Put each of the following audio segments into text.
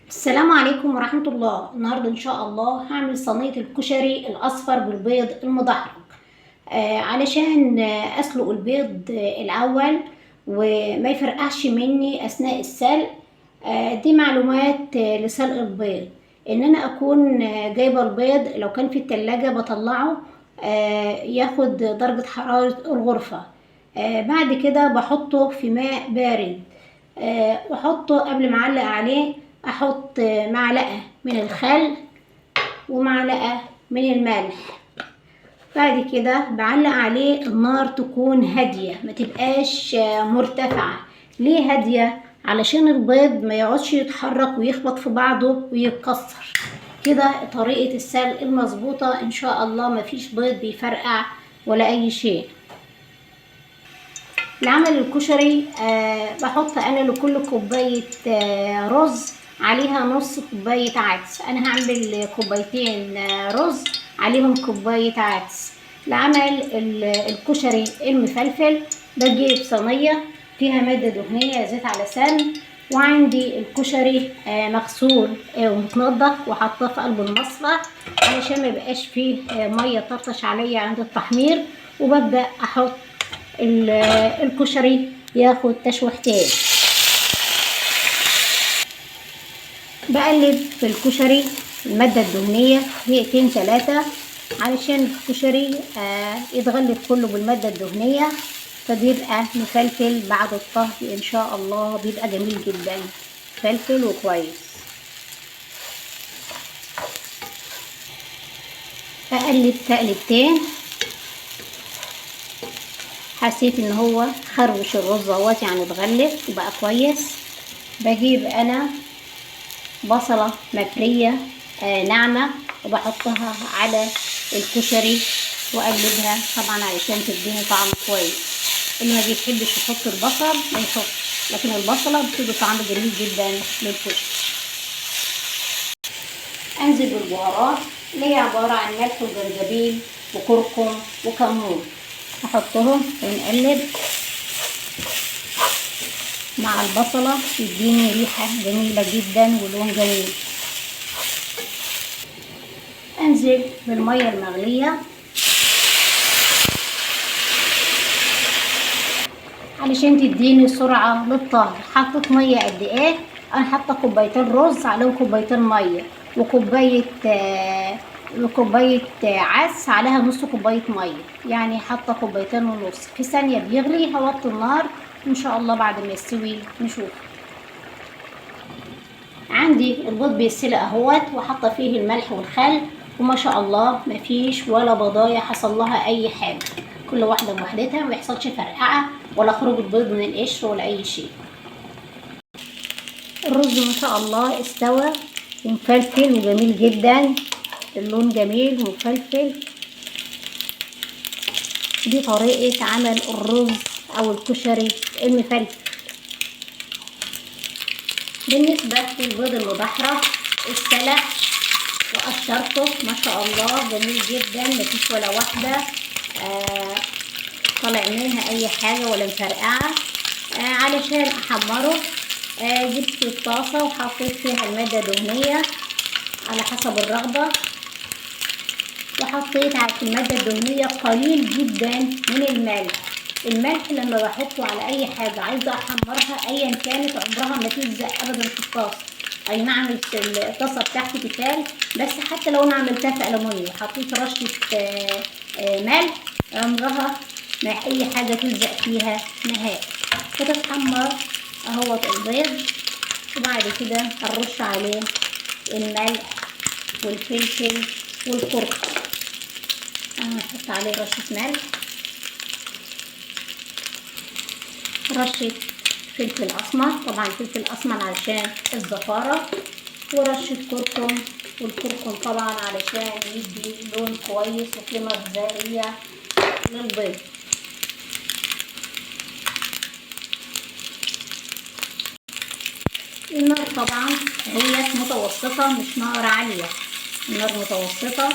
السلام عليكم ورحمة الله. النهاردة إن شاء الله هعمل صينية الكشري الأصفر بالبيض المدحرج. علشان أسلق البيض الأول وما يفرقعش مني أثناء السلق. دي معلومات لسلق البيض، إن أنا أكون جايبة البيض لو كان في التلاجة بطلعه ياخد درجة حرارة الغرفة. بعد كده بحطه في ماء بارد، واحطه قبل ما اعلق عليه. احط معلقه من الخل ومعلقه من الملح. بعد كده بعلق عليه، النار تكون هاديه ما تبقاش مرتفعه. ليه هاديه؟ علشان البيض ما يقعدش يتحرك ويخبط في بعضه ويتكسر. كده طريقه السلق المظبوطه ان شاء الله، مفيش بيض بيفرقع ولا اي شيء. لعمل الكشري بحط انا لكل كوبايه رز عليها نص كوبايه عدس. انا هعمل كوبايتين رز عليهم كوبايه عدس. لعمل الكشري المفلفل بجيب صينيه فيها ماده دهنيه زيت على سمن، وعندي الكشري مغسول ومتنضف وحطاه في قلب المصفى علشان ما يبقاش فيه ميه تطرش عليا عند التحمير. وببدا احط الكشري ياخد تشويحتين. بقلب في الكشري المادة الدهنية دقيقتين 3 علشان الكشري يتغلف كله بالمادة الدهنية، فبيبقى مفلفل بعد الطهي ان شاء الله، بيبقى جميل جدا فلفل وكويس. اقلب تقلبتين، حسيت ان هو خروش الرز اهوت يعني اتغلف وبقى كويس. بجيب انا بصلة مفرية ناعمة وبحطها على الكشري واقلبها طبعا علشان تديني طعم كويس. اللي ما بيحبش يحط البصل ما يحطش، لكن البصلة بتدي طعم جميل جدا للكشري. انزل بالبهارات اللي هي عبارة عن ملح وجنزبيل وكركم وكمون، احطهم ونقلب مع البصلة يديني ريحة جميلة جدا ولون جميل. انزل بالمية المغلية علشان تديني سرعة للطهي. حطيت مية قد ايه؟ انا حاطة كوبايتين رز عليهم كوبايتين مية، وكوباية عدس عليها نص كوباية مية، يعني حاطة كوبايتين ونص. في ثانية بيغلي، هوطي النار ان شاء الله بعد ما يستوي نشوف. عندي البيض بيتسلق اهوت وحاطة فيه الملح والخل، وما شاء الله مفيش ولا بضايا حصل لها اي حاجة، كل واحدة بوحدتها ما يحصلش فرقعة ولا خروج البيض من القشر ولا اي شيء. الرز ما شاء الله استوى ومفلفل وجميل جدا، اللون جميل ومفلفل. دي طريقة عمل الرز او الكشري المفلفل. بالنسبة للبيض المدحرج السلق وقشرته ما شاء الله جميل جدا، مفيش ولا واحدة طالع منها اي حاجة ولا مفرقعة. علشان احمره جبت الطاسة وحطيت فيها المادة الدهنية على حسب الرغبة، وحطيت على المادة الدهنية قليل جدا من الملح. الملح لما بحطه على اي حاجة عايزة احمرها ايا كانت عمرها ما تلزق ابدا في الطاسة. اي نعم الطاسة بتاعتي تيفال، بس حتى لو انا عملتها في ألمونيا حطيت رشة ملح عمرها ما اي حاجة تلزق فيها نهائي. بتتحمر اهوت البيض، وبعد كده هنرش عليه الملح والفلفل والكركم. انا هحط عليه رشة ملح، رشة فلفل اسمر، طبعا فلفل اسمر علشان الزفارة، ورشة كركم، والكركم طبعا علشان يدي لون كويس وقيمة غذائية للبيض. النار طبعا هي متوسطة مش نار عالية، النار متوسطة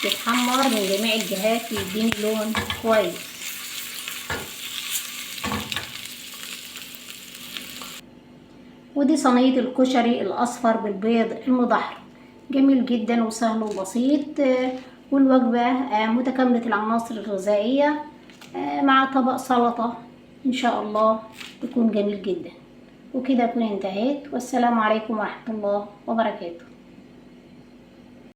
يتحمر من جميع الجهات ويديني لون كويس. ودي صينية الكشري الأصفر بالبيض المدحرج، جميل جدا وسهل وبسيط. والوجبة متكاملة العناصر الغذائية، مع طبق سلطة إن شاء الله يكون جميل جدا. وكده أكون انتهيت، والسلام عليكم ورحمة الله وبركاته.